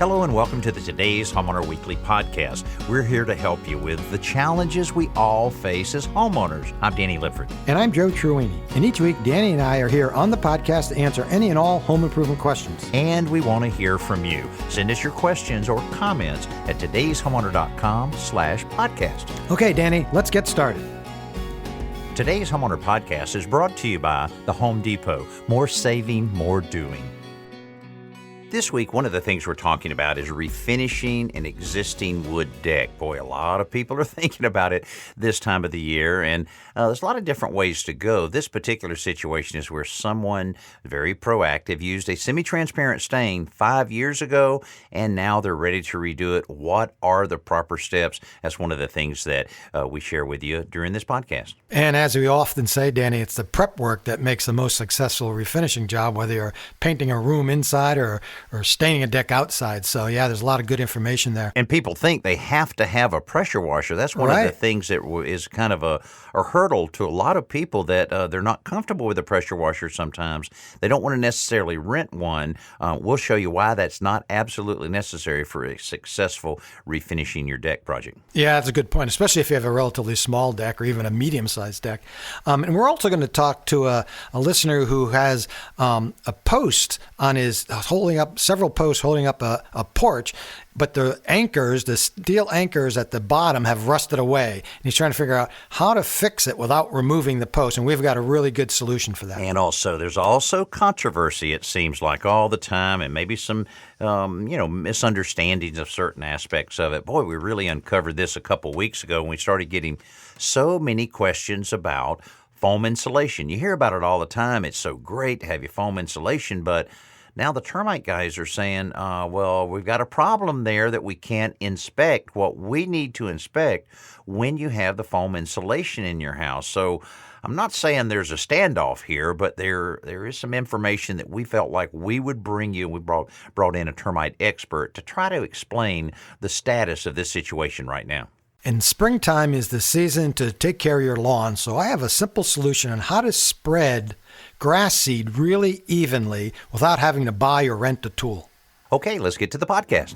Hello and welcome to the Today's Homeowner Weekly podcast. We're here to help you with the challenges we all face as homeowners. I'm Danny Lipford. And I'm Joe Truini. And each week, Danny and I are here on the podcast to answer any and all home improvement questions. And we want to hear from you. Send us your questions or comments at todayshomeowner.com/podcast. Okay, Danny, let's get started. Today's Homeowner podcast is brought to you by the Home Depot. More saving, more doing. This week, one of the things we're talking about is refinishing an existing wood deck. Boy, a lot of people are thinking about it this time of the year, and there's a lot of different ways to go. This particular situation is where someone very proactive used a semi-transparent stain 5 years ago, and now they're ready to redo it. What are the proper steps? That's one of the things that we share with you during this podcast. And as we often say, Danny, it's the prep work that makes the most successful refinishing job, whether you're painting a room inside or staining a deck outside. So, yeah, there's a lot of good information there. And people think they have to have a pressure washer. That's one of the things that is kind of a hurdle to a lot of people, that they're not comfortable with a pressure washer sometimes. They don't want to necessarily rent one. We'll show you why that's not absolutely necessary for a successful refinishing your deck project. Yeah, that's a good point, especially if you have a relatively small deck or even a medium-sized deck. And we're also going to talk to a listener who has a post on his several posts holding up a porch, but the anchors, the steel anchors at the bottom, have rusted away. And he's trying to figure out how to fix it without removing the post. And we've got a really good solution for that. And also, there's also controversy, it seems like, all the time, and maybe some, misunderstandings of certain aspects of it. Boy, we really uncovered this a couple weeks ago when we started getting so many questions about foam insulation. You hear about it all the time. It's so great to have your foam insulation, but now the termite guys are saying, we've got a problem there that we can't inspect what we need to inspect when you have the foam insulation in your house. So I'm not saying there's a standoff here, but there is some information that we felt like we would bring you. We brought in a termite expert to try to explain the status of this situation right now. And springtime is the season to take care of your lawn. So I have a simple solution on how to spread grass seed really evenly without having to buy or rent a tool. Okay, let's get to the podcast.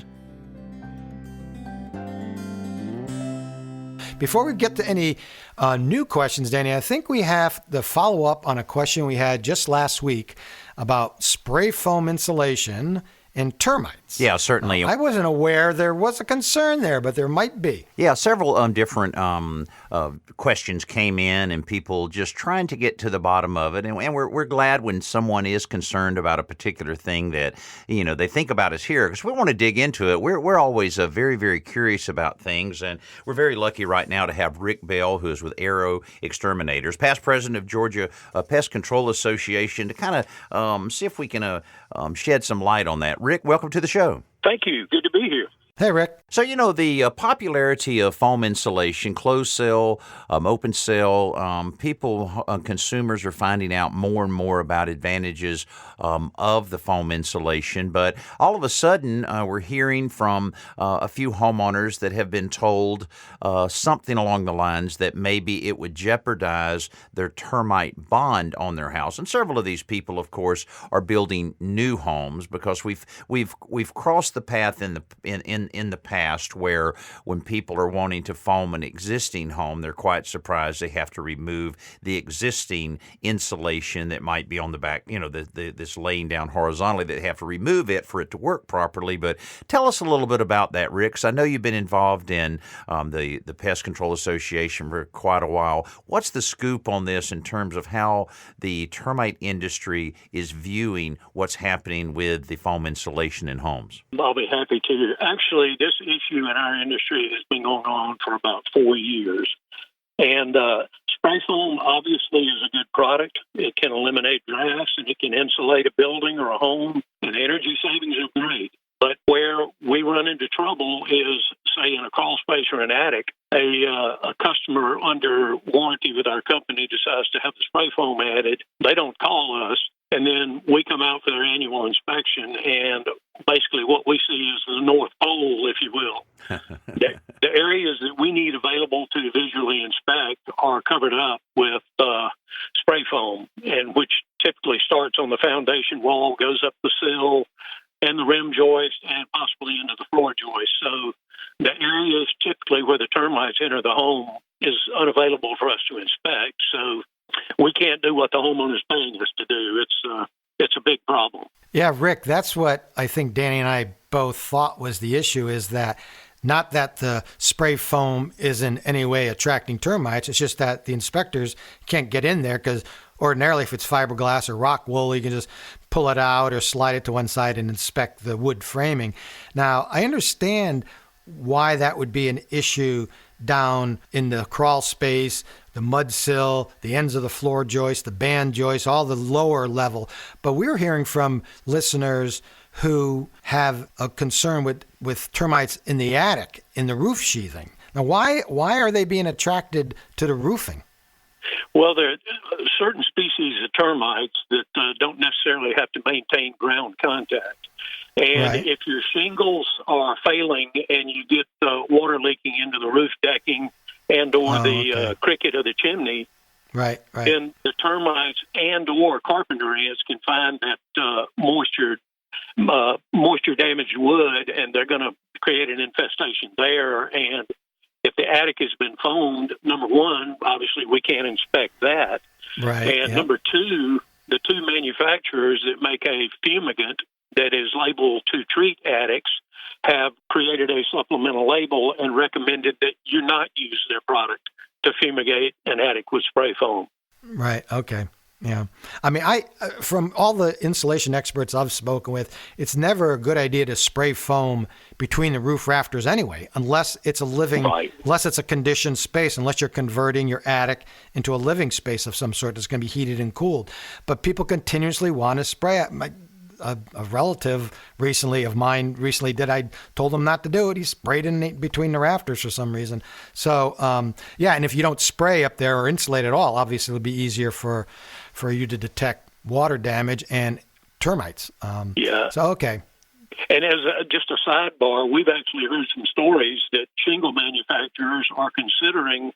Before we get to any new questions, Danny, I think we have the follow-up on a question we had just last week about spray foam insulation and termites. Yeah, certainly. I wasn't aware there was a concern there, but there might be. Yeah, several different questions came in, and people just trying to get to the bottom of it. And we're glad when someone is concerned about a particular thing that, they think about us here, because we want to dig into it. We're always very, very curious about things, and we're very lucky right now to have Rick Bell, who is with Arrow Exterminators, past president of Georgia Pest Control Association, to kind of see if we can shed some light on that. Rick, welcome to the show. Thank you. Good to be here. Hey, Rick. So, the popularity of foam insulation, closed cell, open cell, consumers are finding out more and more about advantages of the foam insulation. But all of a sudden, we're hearing from a few homeowners that have been told something along the lines that maybe it would jeopardize their termite bond on their house. And several of these people, of course, are building new homes, because we've crossed the path in the past where when people are wanting to foam an existing home, they're quite surprised they have to remove the existing insulation that might be on the back, this laying down horizontally. They have to remove it for it to work properly. But tell us a little bit about that, Rick, 'cause I know you've been involved in the Pest Control Association for quite a while. What's the scoop on this in terms of how the termite industry is viewing what's happening with the foam insulation in homes? I'll be happy to. Actually, this issue in our industry has been going on for about 4 years. And spray foam obviously is a good product. It can eliminate drafts, and it can insulate a building or a home, and the energy savings are great. But where we run into trouble is, say, in a crawl space or an attic, a customer under warranty with our company decides to have the spray foam added. They don't call us. And then we come out for their annual inspection, and basically what we see is the North Pole, if you will. The areas that we need available to visually inspect are covered up with spray foam, and which typically starts on the foundation wall, goes up the sill, and the rim joist and possibly into the floor joist. So the areas typically where the termites enter the home is unavailable for us to inspect. So we can't do what the homeowner's paying us to do. It's a big problem. Yeah, Rick, that's what I think Danny and I both thought was the issue, is that not that the spray foam is in any way attracting termites. It's just that the inspectors can't get in there because ordinarily if it's fiberglass or rock wool, you can just pull it out or slide it to one side and inspect the wood framing. Now, I understand why that would be an issue down in the crawl space, the mud sill, the ends of the floor joist, the band joist, all the lower level. But we're hearing from listeners who have a concern with termites in the attic, in the roof sheathing. Now, why are they being attracted to the roofing? Well, there are certain species of termites that don't necessarily have to maintain ground contact. And Right. if your shingles are failing and you get water leaking into the roof decking and or the cricket of the chimney, Right. then the termites and or carpenter ants can find that moisture damaged wood, and they're going to create an infestation there. And if the attic has been foamed, number one, obviously we can't inspect that. Right. And number two, the two manufacturers that make a fumigant that is labeled to treat attics have created a supplemental label and recommended that you not use their product to fumigate an attic with spray foam. Right. Okay. Yeah. I mean, from all the insulation experts I've spoken with, it's never a good idea to spray foam between the roof rafters anyway, unless it's unless it's a conditioned space, unless you're converting your attic into a living space of some sort that's going to be heated and cooled. But people continuously want to spray it. A relative of mine recently did. I told him not to do it. He sprayed in between the rafters for some reason. So, yeah, and if you don't spray up there or insulate at all, obviously it'll be easier for you to detect water damage and termites. Yeah. So, okay. And as just a sidebar, we've actually heard some stories that shingle manufacturers are considering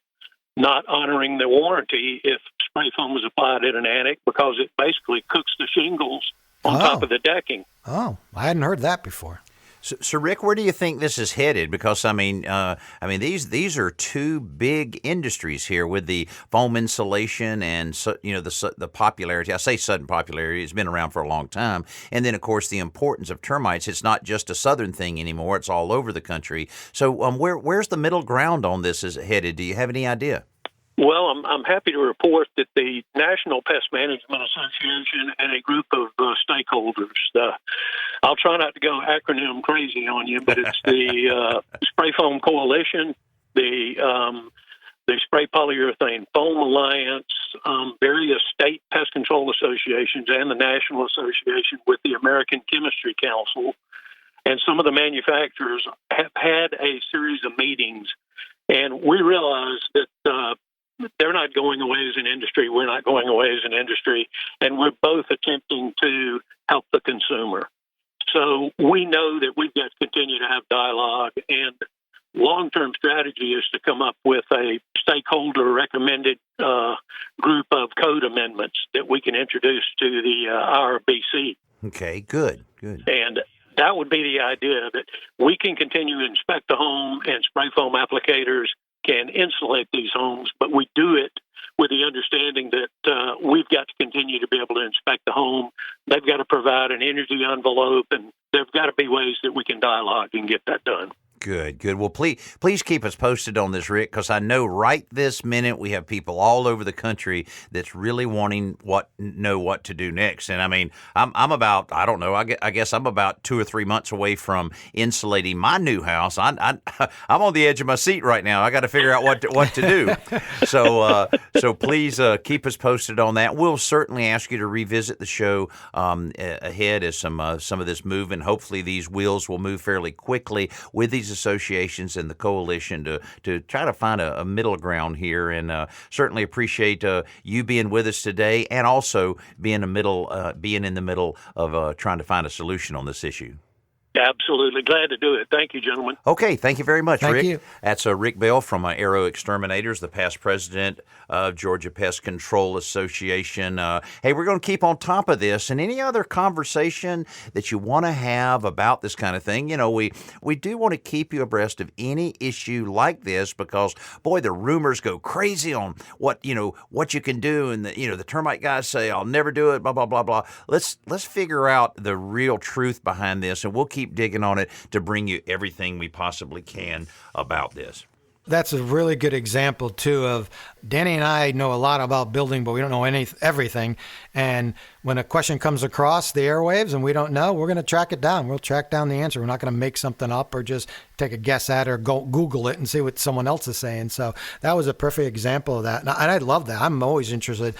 not honoring the warranty if spray foam is applied in an attic because it basically cooks the shingles on top of the decking. Oh, I hadn't heard that before. So, Rick, where do you think this is headed? Because these are two big industries here with the foam insulation and the popularity. I say sudden popularity; it's been around for a long time. And then, of course, the importance of termites. It's not just a southern thing anymore; it's all over the country. So, where's the middle ground on this is headed? Do you have any idea? Well, I'm happy to report that the National Pest Management Association and a group of stakeholders, I'll try not to go acronym crazy on you, but it's the Spray Foam Coalition, the Spray Polyurethane Foam Alliance, various state pest control associations, and the National Association with the American Chemistry Council. And some of the manufacturers have had a series of meetings, and we realize that they're not going away as an industry. We're not going away as an industry. And we're both attempting to help the consumer. So we know that we've got to continue to have dialogue. And long-term strategy is to come up with a stakeholder-recommended group of code amendments that we can introduce to the IRBC. Okay, good. And that would be the idea, that we can continue to inspect the home and spray foam applicators can insulate these homes, but we do it with the understanding that we've got to continue to be able to inspect the home. They've got to provide an energy envelope, and there've got to be ways that we can dialogue and get that done. Good. Well, please keep us posted on this, Rick, because I know right this minute we have people all over the country that's really wanting know what to do next. And I mean, I'm about, I don't know, I guess I'm about 2 or 3 months away from insulating my new house. I'm on the edge of my seat right now. I got to figure out what to do. So please keep us posted on that. We'll certainly ask you to revisit the show ahead as some of this movement. Hopefully these wheels will move fairly quickly with these associations and the coalition to try to find a middle ground here, and certainly appreciate you being with us today, and also being in the middle of trying to find a solution on this issue. Absolutely. Glad to do it. Thank you, gentlemen. Okay, thank you very much, Thank Rick. you. That's Rick Bell from Aero Exterminators, the past president of Georgia Pest Control Association. Hey, we're going to keep on top of this, and any other conversation that you want to have about this kind of thing, we do want to keep you abreast of any issue like this because, boy, the rumors go crazy on what you can do, and the termite guys say, I'll never do it, blah, blah, blah, blah. Let's figure out the real truth behind this, and we'll keep digging on it to bring you everything we possibly can about this. That's a really good example, too, of Danny and I know a lot about building, but we don't know everything. And when a question comes across the airwaves and we don't know, we're going to track it down. We'll track down the answer. We're not going to make something up or just take a guess at it or go Google it and see what someone else is saying. So that was a perfect example of that. And I love that. I'm always interested.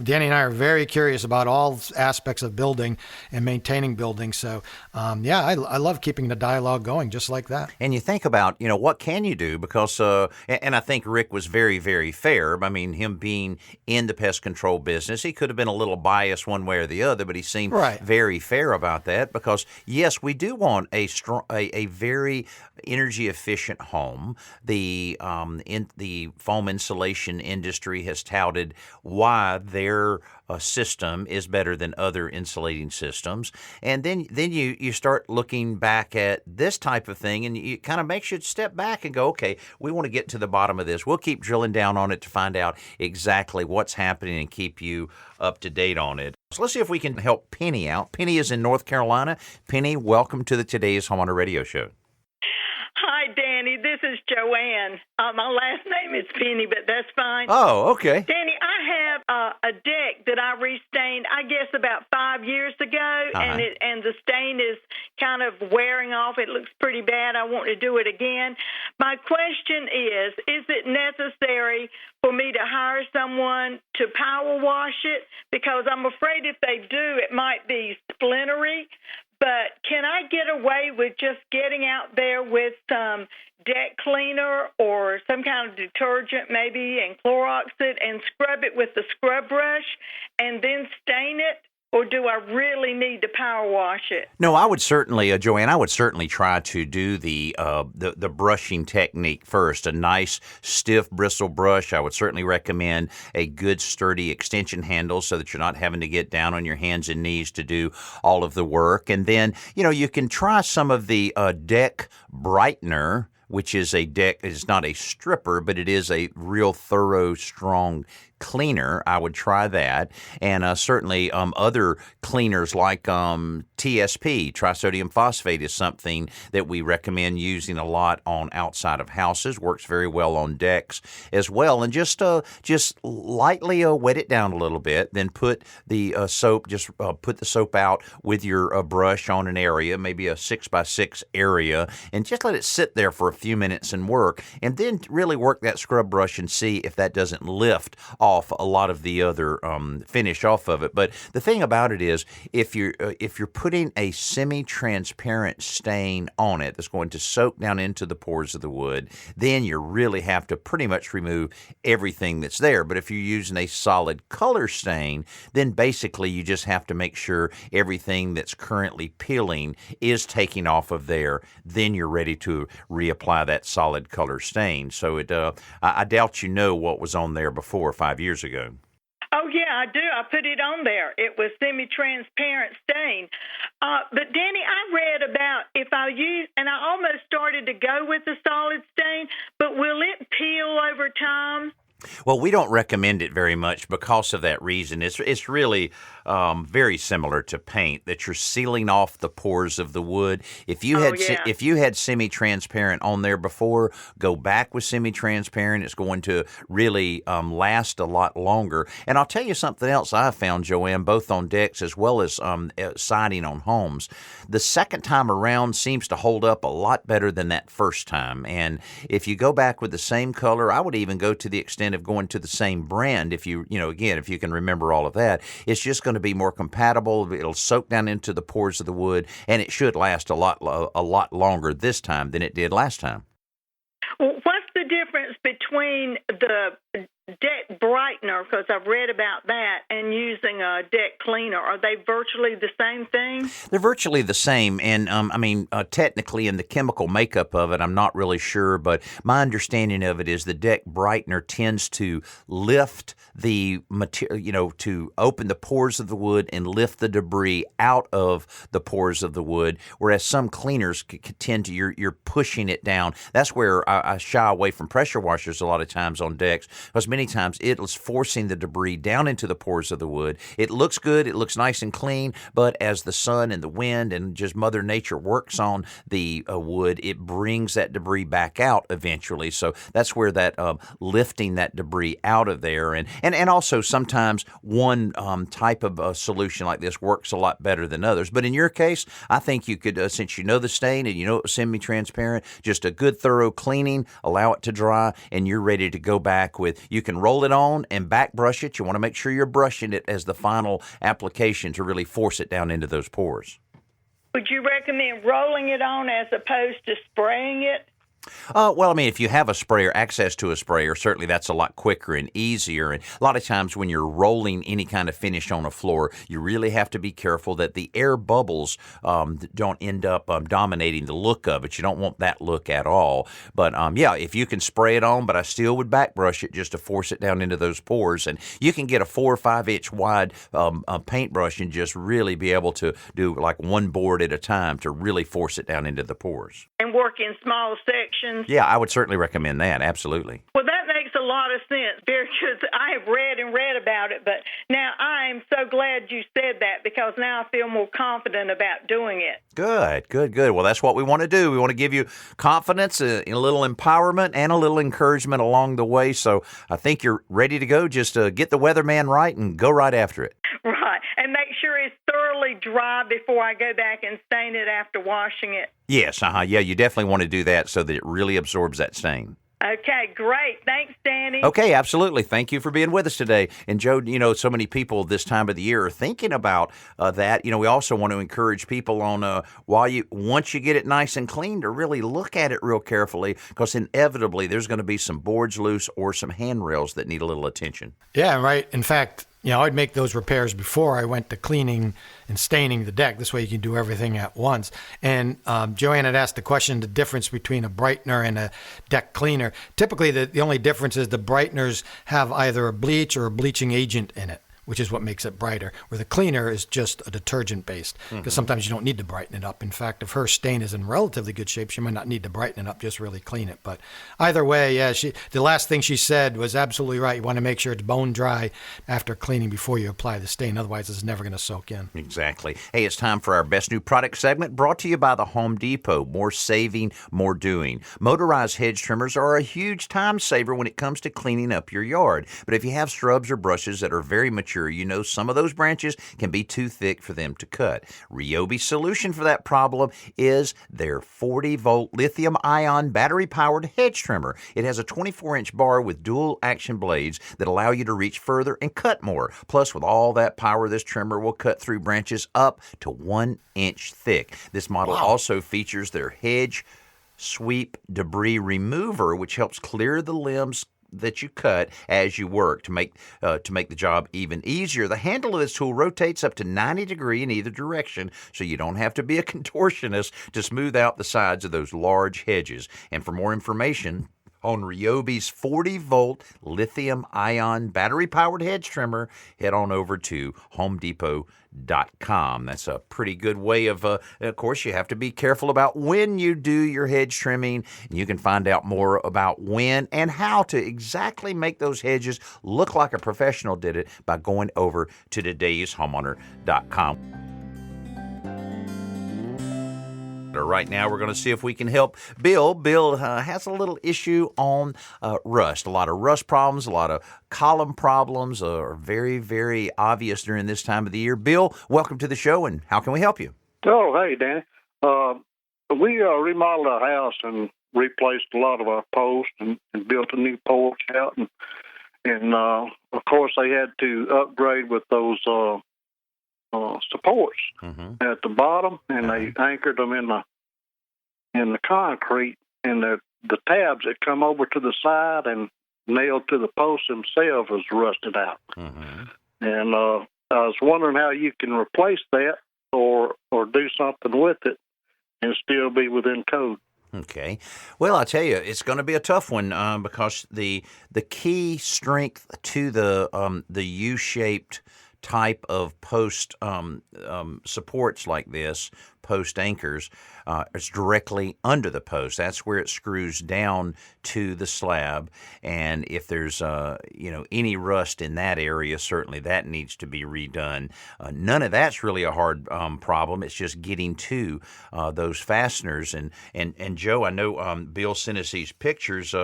Danny and I are very curious about all aspects of building and maintaining buildings. So, I love keeping the dialogue going just like that. And you think about, what can you do? Because, and I think Rick was very, very fair. I mean, him being in the pest control business, he could have been a little biased one way or the other, but he seemed very fair about that because, yes, we do want a very energy efficient home. The foam insulation industry has touted why their system is better than other insulating systems. And then you start looking back at this type of thing, and it kind of makes you step back and go, okay, we want to get to the bottom of this. We'll keep drilling down on it to find out exactly what's happening and keep you up to date on it. So let's see if we can help Penny out. Penny is in North Carolina. Penny, welcome to the Today's Homeowner Radio Show. Hi, Danny. This is Joanne. My last name is Penny, but that's fine. Oh, okay. Danny, I have a deck that I restained, I guess, about 5 years ago, and the stain is kind of wearing off. It looks pretty bad. I want to do it again. My question is it necessary for me to hire someone to power wash it? Because I'm afraid if they do, it might be splintery. But can I get away with just getting out there with some deck cleaner or some kind of detergent maybe and Clorox it and scrub it with the scrub brush and then stain it? Or do I really need to power wash it? No, I would certainly, Joanne, I would certainly try to do the brushing technique first. A nice stiff bristle brush. I would certainly recommend a good sturdy extension handle so that you're not having to get down on your hands and knees to do all of the work. And then, you can try some of the deck Brightener, which is a deck. It's not a stripper, but it is a real thorough, strong cleaner. I would try that. And certainly other cleaners like TSP, trisodium phosphate, is something that we recommend using a lot on outside of houses. Works very well on decks as well. And just lightly wet it down a little bit, then put the soap, put the soap out with your brush on an area, maybe a 6x6 area, and just let it sit there for a few minutes and work. And then really work that scrub brush and see if that doesn't lift off a lot of the other finish off of it. But the thing about it is, if you're putting a semi-transparent stain on it that's going to soak down into the pores of the wood, then you really have to pretty much remove everything that's there. But if you're using a solid color stain, then basically you just have to make sure everything that's currently peeling is taking off of there. Then you're ready to reapply that solid color stain. So I doubt what was on there before 5 years ago. Oh, yeah, I do. I put it on there. It was semi-transparent stain. But, Danny, I read about if I use, and I almost started to go with the solid stain, but will it peel over time? Well, we don't recommend it very much because of that reason. It's really very similar to paint, that you're sealing off the pores of the wood. If you had semi-transparent on there before, go back with semi-transparent. It's going to really last a lot longer. And I'll tell you something else I found, Joanne, both on decks as well as siding on homes. The second time around seems to hold up a lot better than that first time. And if you go back with the same color, I would even go to the extent of going to the same brand. If you can remember all of that, it's just going to be more compatible. It'll soak down into the pores of the wood, and it should last a lot longer this time than it did last time. What's the difference between the deck brightener, because I've read about that, and using a deck cleaner, are they virtually the same thing? They're virtually the same, and technically in the chemical makeup of it, I'm not really sure, but my understanding of it is the deck brightener tends to lift the material, to open the pores of the wood and lift the debris out of the pores of the wood, whereas some cleaners tend to, you're pushing it down. That's where I shy away from pressure washers a lot of times on decks, because many times it is forcing the debris down into the pores of the wood. It looks good, it looks nice and clean, but as the sun and the wind and just Mother Nature works on the wood, it brings that debris back out eventually. So that's where that lifting that debris out of there, and also sometimes one type of solution like this works a lot better than others. But in your case, I think you could, since you know the stain and you know it's semi-transparent, just a good thorough cleaning, allow it to dry, and you're ready to go back with, you can roll it on and back brush it. You want to make sure you're brushing it as the final application to really force it down into those pores. Would you recommend rolling it on as opposed to spraying it? If you have a sprayer, access to a sprayer, certainly that's a lot quicker and easier. And a lot of times when you're rolling any kind of finish on a floor, you really have to be careful that the air bubbles don't end up dominating the look of it. You don't want that look at all. But if you can spray it on, but I still would back brush it just to force it down into those pores. And you can get a 4 or 5 inch wide paintbrush and just really be able to do like one board at a time to really force it down into the pores. And work in small sections. Yeah, I would certainly recommend that. Absolutely. Well, that makes a lot of sense, because I have read about it, but now I'm so glad you said that, because now I feel more confident about doing it. Good. Well, that's what we want to do. We want to give you confidence, a little empowerment, and a little encouragement along the way. So I think you're ready to go. Just get the weatherman right and go right after it. Right, and make sure it's thoroughly dry before I go back and stain it after washing it. Yes, yeah, you definitely want to do that so that it really absorbs that stain. Okay, great. Thanks, Danny. Okay, absolutely. Thank you for being with us today. And Joe, so many people this time of the year are thinking about that. We also want to encourage people on once you get it nice and clean, to really look at it real carefully, because inevitably there's going to be some boards loose or some handrails that need a little attention. Yeah, right. In fact, I'd make those repairs before I went to cleaning and staining the deck. This way you can do everything at once. And Joanne had asked the question, the difference between a brightener and a deck cleaner. Typically, the only difference is the brighteners have either a bleach or a bleaching agent in it, which is what makes it brighter, where the cleaner is just a detergent-based, because sometimes you don't need to brighten it up. In fact, if her stain is in relatively good shape, she might not need to brighten it up, just really clean it. But either way, the last thing she said was absolutely right. You want to make sure it's bone dry after cleaning before you apply the stain. Otherwise, it's never going to soak in. Exactly. Hey, it's time for our Best New Product segment, brought to you by the Home Depot. More saving, more doing. Motorized hedge trimmers are a huge time saver when it comes to cleaning up your yard. But if you have shrubs or brushes that are very mature, some of those branches can be too thick for them to cut. Ryobi's solution for that problem is their 40-volt lithium-ion battery-powered hedge trimmer. It has a 24-inch bar with dual-action blades that allow you to reach further and cut more. Plus, with all that power, this trimmer will cut through branches up to 1 inch thick. This model also features their hedge sweep debris remover, which helps clear the limbs that you cut as you work to make the job even easier. The handle of this tool rotates up to 90 degrees in either direction, so you don't have to be a contortionist to smooth out the sides of those large hedges. And for more information on Ryobi's 40-volt lithium-ion battery-powered hedge trimmer, head on over to HomeDepot.com. That's a pretty good way of course, you have to be careful about when you do your hedge trimming. And you can find out more about when and how to exactly make those hedges look like a professional did it by going over to todayshomeowner.com. Right now, we're going to see if we can help Bill. Bill has a little issue on rust. A lot of rust problems, a lot of column problems are very, very obvious during this time of the year. Bill, welcome to the show, and how can we help you? Oh, hey, Danny. We remodeled our house and replaced a lot of our posts and built a new porch out. And of course, they had to upgrade with those supports at the bottom, and they anchored them in the concrete, and the tabs that come over to the side and nailed to the posts themselves is rusted out. Mm-hmm. And I was wondering how you can replace that or do something with it and still be within code. Okay. Well, I tell you, it's going to be a tough one because the key strength to the U-shaped type of post supports like this, post anchors, is directly under the post. That's where it screws down to the slab. And if there's any rust in that area, certainly that needs to be redone. None of that's really a hard problem. It's just getting to those fasteners. And Joe, I know Bill sent us these pictures.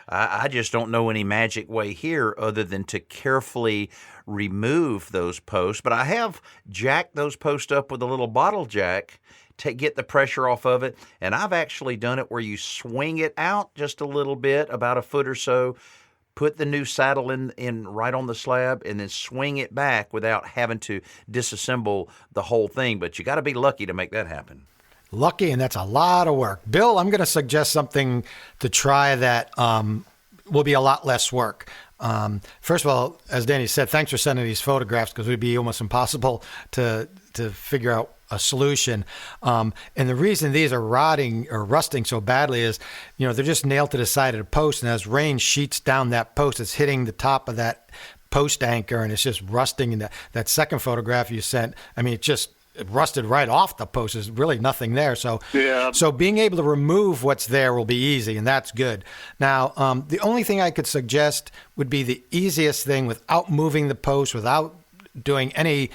I just don't know any magic way here other than to carefully remove those posts. But I have jacked those posts up with a little bottle jack to get the pressure off of it. And I've actually done it where you swing it out just a little bit, about a foot or so, put the new saddle in right on the slab, and then swing it back without having to disassemble the whole thing. But you got to be lucky to make that happen. Lucky, and that's a lot of work. Bill, I'm going to suggest something to try that will be a lot less work. First of all, as Danny said, thanks for sending these photographs, because it would be almost impossible to figure out a solution. And the reason these are rotting or rusting so badly is, they're just nailed to the side of the post, and as rain sheets down that post, it's hitting the top of that post anchor, and it's just rusting. And that second photograph you sent, it rusted right off the post. There's really nothing there. So being able to remove what's there will be easy, and that's good. Now, the only thing I could suggest would be the easiest thing without moving the post, without doing any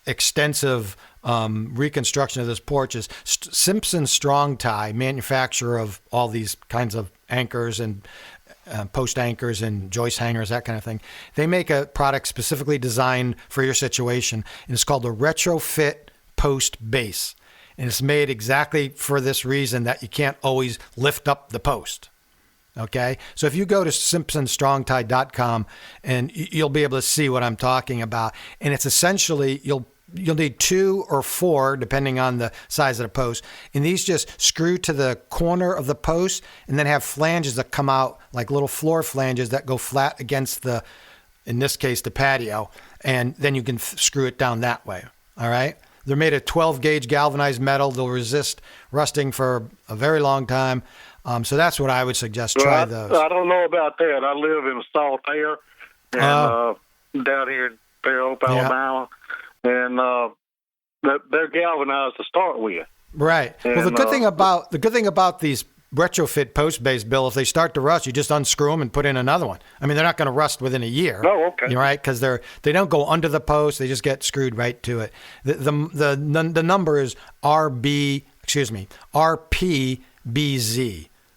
extensive reconstruction of this porch, is Simpson Strong Tie, manufacturer of all these kinds of anchors and post anchors and joist hangers, that kind of thing. They make a product specifically designed for your situation, and it's called the Retrofit Post Base. And it's made exactly for this reason, that you can't always lift up the post. Okay? So if you go to simpsonstrongtie.com, and you'll be able to see what I'm talking about. And it's essentially, you'll need 2 or 4, depending on the size of the post. And these just screw to the corner of the post, and then have flanges that come out like little floor flanges that go flat against in this case, the patio. And then you can screw it down that way. All right? They're made of 12-gauge galvanized metal. They'll resist rusting for a very long time. So that's what I would suggest. Try those. I don't know about that. I live in Saltaire, and down here in Fairhope, Alabama. And they're galvanized to start with. Right. And, well, the good thing about these retrofit post base, Bill, if they start to rust, you just unscrew them and put in another one. They're not going to rust within a year. Oh, okay. Right? Because they don't go under the post; they just get screwed right to it. The number is RPBZ.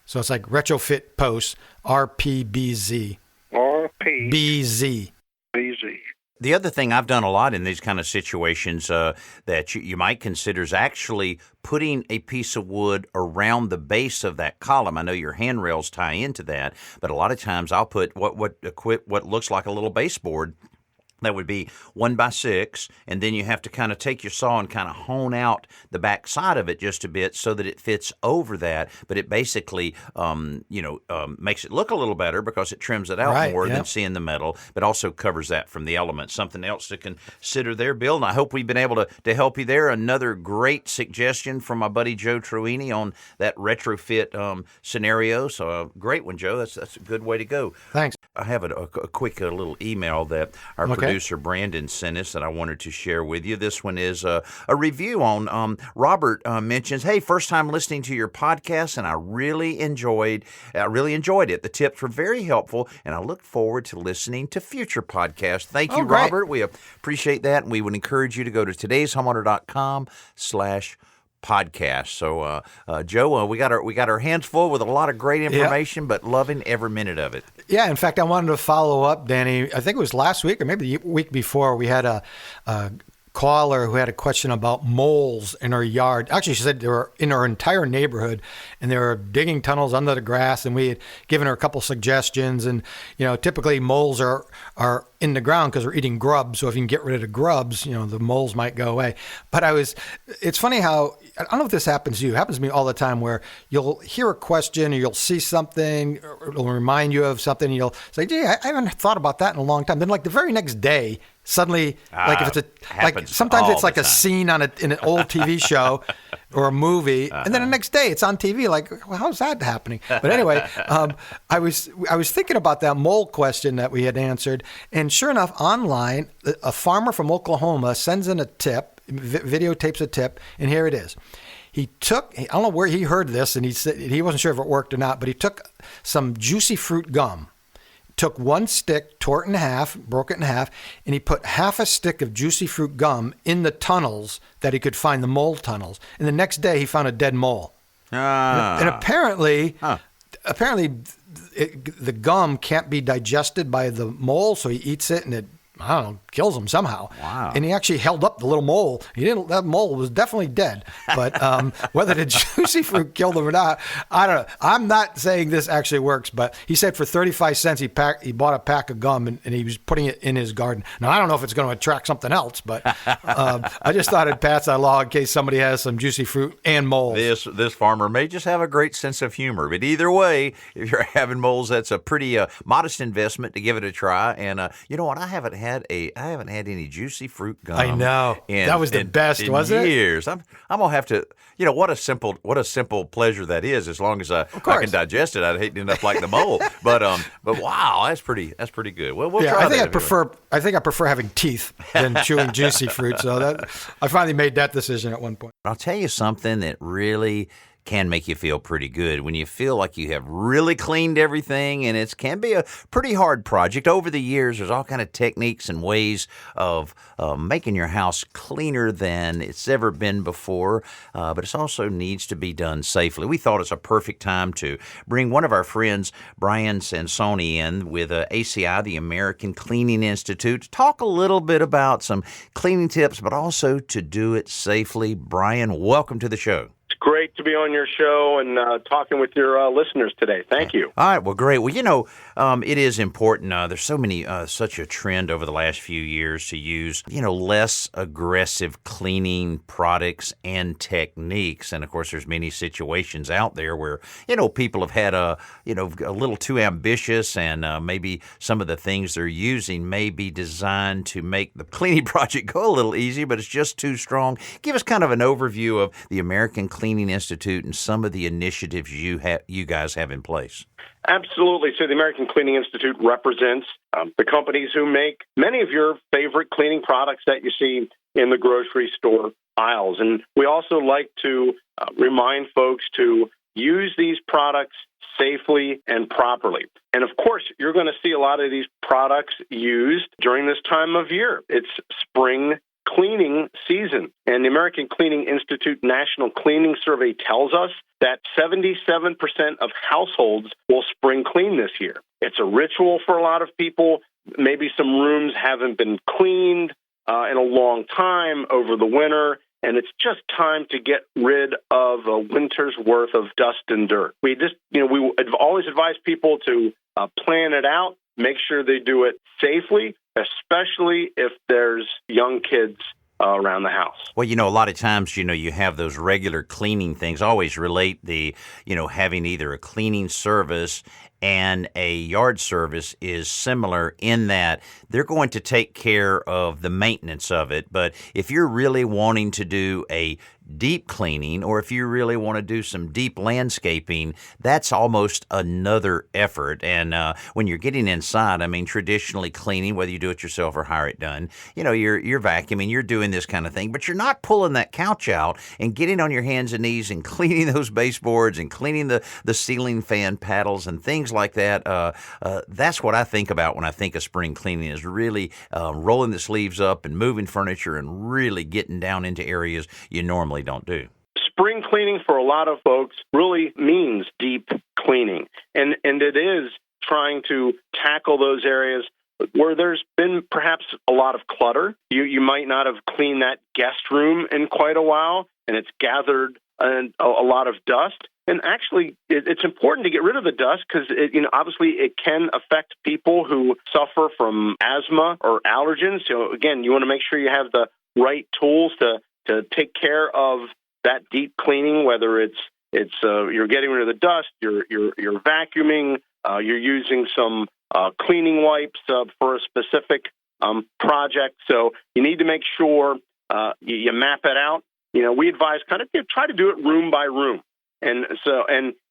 So it's like retrofit post RPBZ. RPBZ. The other thing I've done a lot in these kind of situations that you might consider is actually putting a piece of wood around the base of that column. I know your handrails tie into that, but a lot of times I'll put what looks like a little baseboard. That would be 1x6, and then you have to kind of take your saw and kind of hone out the back side of it just a bit so that it fits over that. But it basically, makes it look a little better because it trims it out more than seeing the metal, but also covers that from the elements. Something else to consider there, Bill, and I hope we've been able to help you there. Another great suggestion from my buddy Joe Truini on that retrofit scenario. So a great one, Joe. That's a good way to go. Thanks. I have a quick little email that our producer Brandon sent us that I wanted to share with you. This one is a review on Robert mentions, hey, first time listening to your podcast, and I really enjoyed it. The tips were very helpful, and I look forward to listening to future podcasts. Thank you, Robert. We appreciate that, and we would encourage you to go to todayshomeowner.com/podcast. So, Joe, we got our hands full with a lot of great information, but loving every minute of it. Yeah, in fact, I wanted to follow up, Danny. I think it was last week or maybe the week before. We had a caller who had a question about moles in her yard. Actually, she said they were in her entire neighborhood, and they were digging tunnels under the grass, and we had given her a couple suggestions. And, typically moles are in the ground because we're eating grubs. So if you can get rid of the grubs, the moles might go away. But it's funny how, I don't know if this happens to you. It happens to me all the time where you'll hear a question or you'll see something, or it'll remind you of something, and you'll say, gee, I haven't thought about that in a long time. Then like the very next day, suddenly, like if it's sometimes it's like a scene in an old TV show or a movie, and then the next day it's on TV. Like, well, how's that happening? But anyway, I was thinking about that mole question that we had answered, and sure enough, online, a farmer from Oklahoma sends in a tip, videotapes a tip, and here it is. I don't know where he heard this, and he said he wasn't sure if it worked or not, but he took some juicy fruit gum. Took one stick, tore it in half, broke it in half, and he put half a stick of juicy fruit gum in the tunnels that he could find, the mole tunnels. And the next day he found a dead mole. And apparently, the gum can't be digested by the mole, so he eats it and it, I don't know, kills him somehow. Wow. And he actually held up the little mole. That mole was definitely dead. But whether the juicy fruit killed him or not, I don't know. I'm not saying this actually works, but he said for 35 cents he bought a pack of gum and he was putting it in his garden. Now, I don't know if it's going to attract something else, but I just thought I'd pass that along in case somebody has some juicy fruit and moles. This farmer may just have a great sense of humor, but either way, if you're having moles, that's a pretty modest investment to give it a try. And you know what? I haven't had any juicy fruit gum. I know. That was the best, wasn't it? Years. I'm gonna have to. What a simple pleasure that is. As long as I can digest it, I'd hate to end up like the mole. But wow, that's pretty good. Well, we'll try. I think I prefer having teeth than chewing juicy fruit. So I finally made that decision at one point. I'll tell you something that really can make you feel pretty good when you feel like you have really cleaned everything, and it can be a pretty hard project. Over the years, there's all kind of techniques and ways of making your house cleaner than it's ever been before, but it also needs to be done safely. We thought it's a perfect time to bring one of our friends, Brian Sansoni, in with ACI, the American Cleaning Institute, to talk a little bit about some cleaning tips, but also to do it safely. Brian, welcome to the show. Great to be on your show and talking with your listeners today. Thank you. All right. Well, great. Well, it is important. There's such a trend over the last few years to use, less aggressive cleaning products and techniques. And of course, there's many situations out there where, people have had a little too ambitious, and maybe some of the things they're using may be designed to make the cleaning project go a little easy, but it's just too strong. Give us kind of an overview of the American Cleaning Institute and some of the initiatives you guys have in place. Absolutely. So the American Cleaning Institute represents the companies who make many of your favorite cleaning products that you see in the grocery store aisles. And we also like to remind folks to use these products safely and properly. And of course, you're going to see a lot of these products used during this time of year. It's spring cleaning season. And the American Cleaning Institute National Cleaning Survey tells us that 77% of households will spring clean this year. It's a ritual for a lot of people. Maybe some rooms haven't been cleaned in a long time over the winter, and it's just time to get rid of a winter's worth of dust and dirt. We always advise people to plan it out, make sure they do it safely, especially if there's young kids around the house. Well, a lot of times, you have those regular cleaning things. I always relate having either a cleaning service and a yard service is similar in that they're going to take care of the maintenance of it. But if you're really wanting to do a deep cleaning, or if you really want to do some deep landscaping, that's almost another effort. And when you're getting inside, traditionally cleaning, whether you do it yourself or hire it done, you're vacuuming, you're doing this kind of thing, but you're not pulling that couch out and getting on your hands and knees and cleaning those baseboards and cleaning the ceiling fan paddles and things like that. That's what I think about when I think of spring cleaning, is really rolling the sleeves up and moving furniture and really getting down into areas you normally don't do. Spring cleaning for a lot of folks really means deep cleaning. And it is trying to tackle those areas where there's been perhaps a lot of clutter. You might not have cleaned that guest room in quite a while, and it's gathered a lot of dust. And actually, it's important to get rid of the dust because, obviously it can affect people who suffer from asthma or allergens. So again, you want to make sure you have the right tools to take care of that deep cleaning, whether it's you're getting rid of the dust, you're vacuuming, you're using some cleaning wipes for a specific project. So you need to make sure you map it out. We advise kind of try to do it room by room. And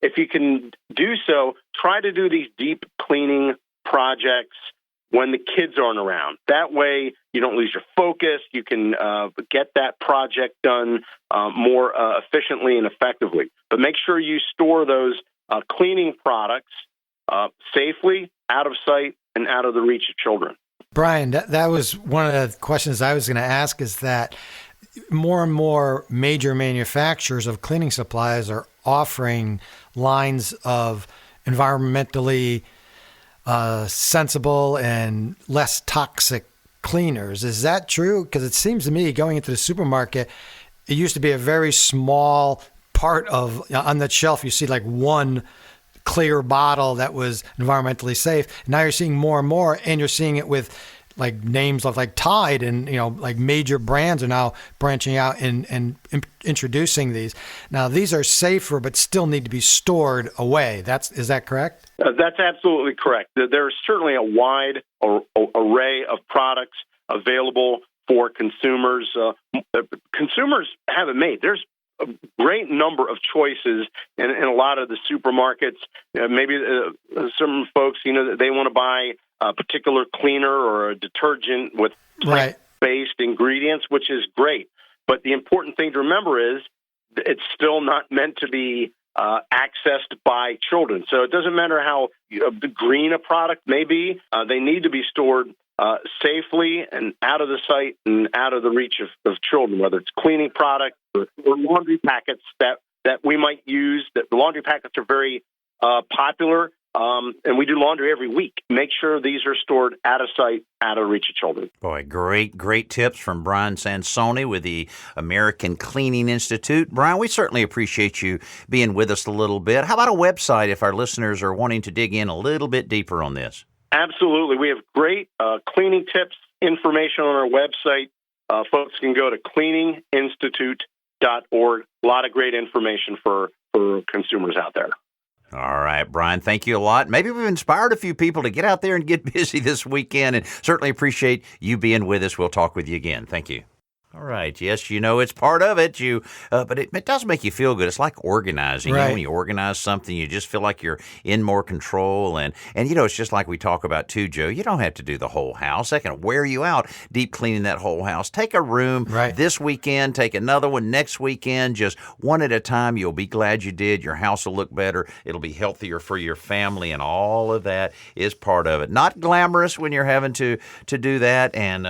if you can do so, try to do these deep cleaning projects when the kids aren't around. That way, you don't lose your focus. You can get that project done more efficiently and effectively. But make sure you store those cleaning products safely, out of sight, and out of the reach of children. Brian, that was one of the questions I was going to ask, is that more and more major manufacturers of cleaning supplies are offering lines of environmentally sensible and less toxic cleaners. Is that true? Because it seems to me, going into the supermarket, it used to be a very small part of, on that shelf, you see like one clear bottle that was environmentally safe. Now you're seeing more and more, and you're seeing it with like names of like Tide, and like major brands are now branching out and introducing these. Now these are safer, but still need to be stored away. Is that correct? That's absolutely correct. There's certainly a wide array of products available for consumers. Consumers have it made. There's a great number of choices in a lot of the supermarkets. Maybe some folks, they want to buy a particular cleaner or a detergent with plant-based ingredients, which is great. But the important thing to remember is it's still not meant to be accessed by children. So it doesn't matter how green a product may be. They need to be stored safely and out of the sight and out of the reach of children, whether it's cleaning product or laundry packets that we might use. That the laundry packets are very popular. And we do laundry every week. Make sure these are stored out of sight, out of reach of children. Boy, great tips from Brian Sansoni with the American Cleaning Institute. Brian, we certainly appreciate you being with us a little bit. How about a website if our listeners are wanting to dig in a little bit deeper on this? Absolutely. We have great cleaning tips, information on our website. Folks can go to cleaninginstitute.org. A lot of great information for consumers out there. All right, Brian, thank you a lot. Maybe we've inspired a few people to get out there and get busy this weekend, and certainly appreciate you being with us. We'll talk with you again. Thank you. All right. Yes, it's part of it. But it does make you feel good. It's like organizing. Right. When you organize something, you just feel like you're in more control. And it's just like we talk about too, Joe. You don't have to do the whole house. That can wear you out, deep cleaning that whole house. Take a room this weekend. Take another one next weekend. Just one at a time. You'll be glad you did. Your house will look better. It'll be healthier for your family, and all of that is part of it. Not glamorous when you're having to do that. And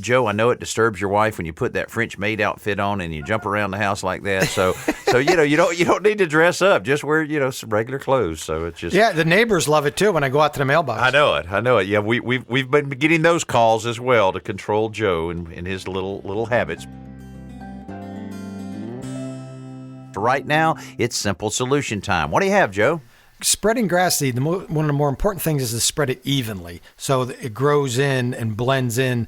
Joe, I know it disturbs your wife when you put that French maid outfit on and you jump around the house like that. So you don't need to dress up. Just wear some regular clothes. So it's just the neighbors love it too when I go out to the mailbox. I know it. Yeah, we've been getting those calls as well to control Joe and his little habits. For right now, it's simple solution time. What do you have, Joe? Spreading grass seed, one of the more important things is to spread it evenly so that it grows in and blends in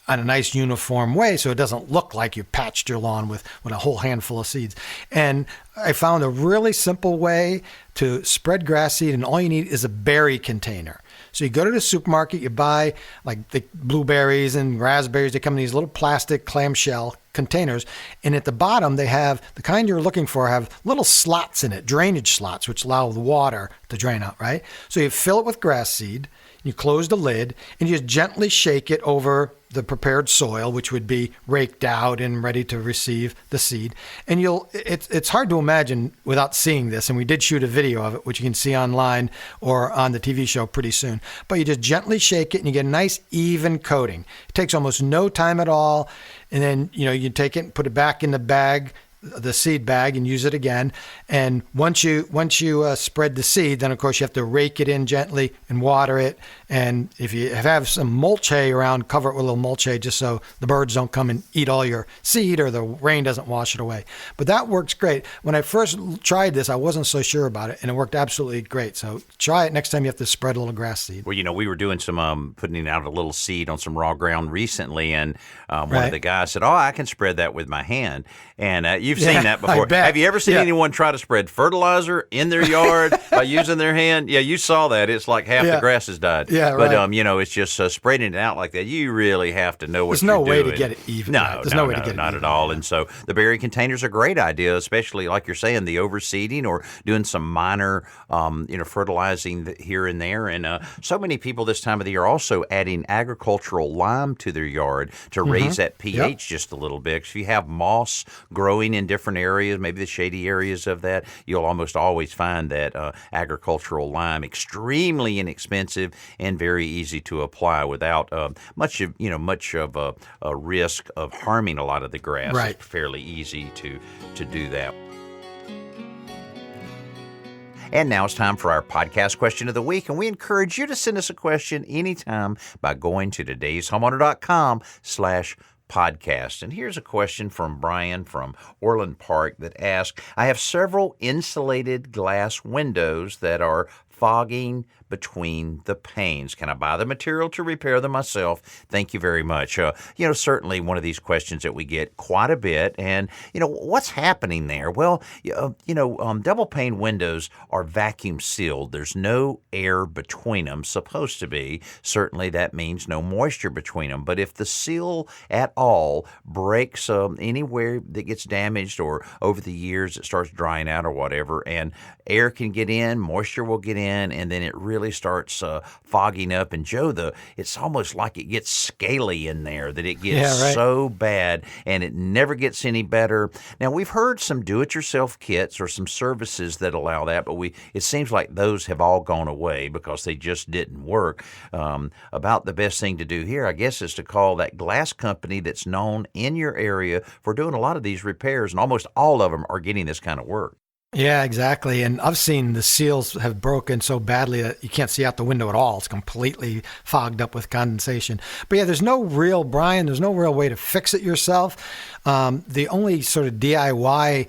on a nice uniform way, so it doesn't look like you patched your lawn with a whole handful of seeds. And I found a really simple way to spread grass seed, and all you need is a berry container. So you go to the supermarket, you buy like the blueberries and raspberries. They come in these little plastic clamshell containers, and at the bottom they have the kind you're looking for, have little slots in it, drainage slots, which allow the water to drain out, right? So you fill it with grass seed, you close the lid, and you just gently shake it over the prepared soil, which would be raked out and ready to receive the seed. And it's hard to imagine without seeing this, and we did shoot a video of it, which you can see online or on the TV show pretty soon. But you just gently shake it, and you get a nice even coating. It takes almost no time at all. And then, you take it and put it back in the bag the seed bag and use it again. And once you spread the seed, then of course you have to rake it in gently and water it. And if you have some mulch hay around, cover it with a little mulch hay just so the birds don't come and eat all your seed or the rain doesn't wash it away. But that works great. When I first tried this, I wasn't so sure about it, and it worked absolutely great. So try it next time you have to spread a little grass seed. Well, we were doing some putting out a little seed on some raw ground recently, and one Right. of the guys said, I can spread that with my hand. And you've seen that I before. bet. Have you ever seen anyone try to spread fertilizer in their yard by using their hand? Yeah, you saw that. It's like half the grass has died. Yeah, but, right. it's just spreading it out like that. You really have to know what There's you're no doing. way to get it even. No, right? There's no, no way to get it not even. at all. And so the berry containers are a great idea, especially like you're saying, the overseeding or doing some minor, fertilizing here and there. And so many people this time of the year are also adding agricultural lime to their yard to raise that pH just a little bit. If you have moss growing in different areas, maybe the shady areas of that, you'll almost always find that agricultural lime extremely inexpensive and very easy to apply without much of a risk of harming a lot of the grass. Right. It's fairly easy to do that. And now it's time for our podcast question of the week, and we encourage you to send us a question anytime by going to todayshomeowner.com/podcast. And here's a question from Brian from Orland Park that asks, I have several insulated glass windows that are fogging between the panes. Can I buy the material to repair them myself? Thank you very much. Certainly one of these questions that we get quite a bit. And, what's happening there? Well, double pane windows are vacuum sealed. There's no air between them, supposed to be. Certainly that means no moisture between them. But if the seal at all breaks anywhere that gets damaged or over the years it starts drying out or whatever, and air can get in, moisture will get in, and then it really starts fogging up. And Joe, it's almost like it gets scaly in there, that it gets so bad and it never gets any better. Now, we've heard some do-it-yourself kits or some services that allow that, but it seems like those have all gone away because they just didn't work. About the best thing to do here, I guess, is to call that glass company that's known in your area for doing a lot of these repairs, and almost all of them are getting this kind of work. Yeah, exactly. And I've seen the seals have broken so badly that you can't see out the window at all. It's completely fogged up with condensation. But yeah, there's no real way to fix it yourself. The only sort of DIY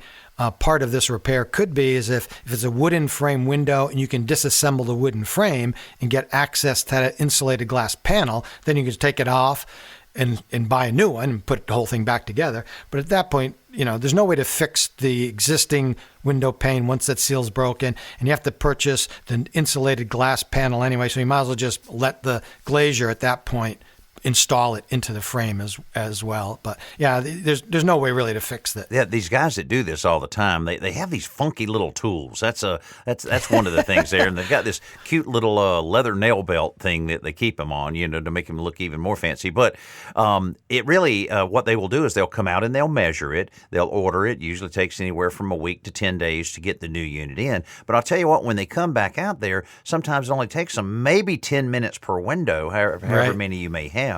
part of this repair could be is if it's a wooden frame window and you can disassemble the wooden frame and get access to that insulated glass panel, then you can take it off and buy a new one and put the whole thing back together. But at that point, there's no way to fix the existing window pane once that seal's broken, and you have to purchase the insulated glass panel anyway, so you might as well just let the glazier at that point install it into the frame as well. But yeah, there's no way really to fix that. Yeah, these guys that do this all the time, they have these funky little tools. That's one of the things there, and they've got this cute little leather nail belt thing that they keep them on, to make them look even more fancy. But it really, what they will do is they'll come out and they'll measure it, they'll order it. Usually takes anywhere from a week to 10 days to get the new unit in. But I'll tell you what, when they come back out there, sometimes it only takes them maybe 10 minutes per window, however many you may have.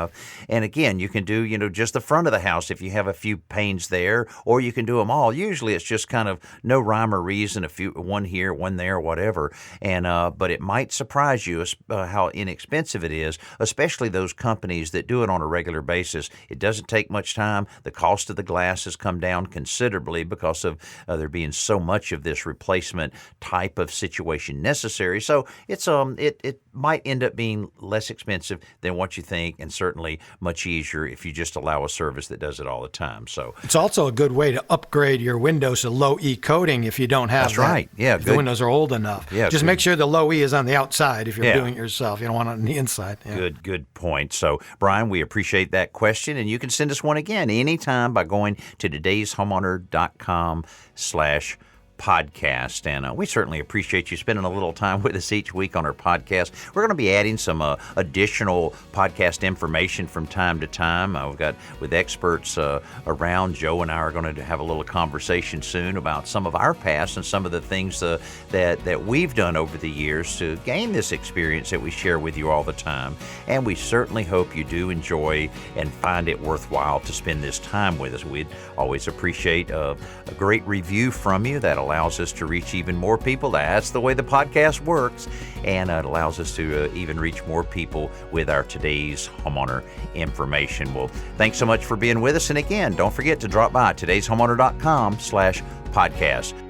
And again, you can do, just the front of the house if you have a few panes there, or you can do them all. Usually it's just kind of no rhyme or reason, one here, one there, whatever. And but it might surprise you how inexpensive it is, especially those companies that do it on a regular basis. It doesn't take much time. The cost of the glass has come down considerably because of there being so much of this replacement type of situation necessary. So it's it might end up being less expensive than what you think, and certainly much easier if you just allow a service that does it all the time. So it's also a good way to upgrade your windows to low E coating if you don't have that's right. Yeah, if the windows are old enough. Yeah, just make sure the low E is on the outside if you're doing it yourself. You don't want it on the inside. Yeah. Good point. So, Brian, we appreciate that question, and you can send us one again anytime by going to todayshomeowner.com/podcast. podcast. And we certainly appreciate you spending a little time with us each week on our podcast. We're going to be adding some additional podcast information from time to time. We've got with experts around. Joe and I are going to have a little conversation soon about some of our past and some of the things that we've done over the years to gain this experience that we share with you all the time. And we certainly hope you do enjoy and find it worthwhile to spend this time with us. We'd always appreciate a great review from you. That allows us to reach even more people. That's the way the podcast works, and it allows us to even reach more people with our today's homeowner information. Well, thanks so much for being with us, and again, don't forget to drop by todayshomeowner.com/podcast.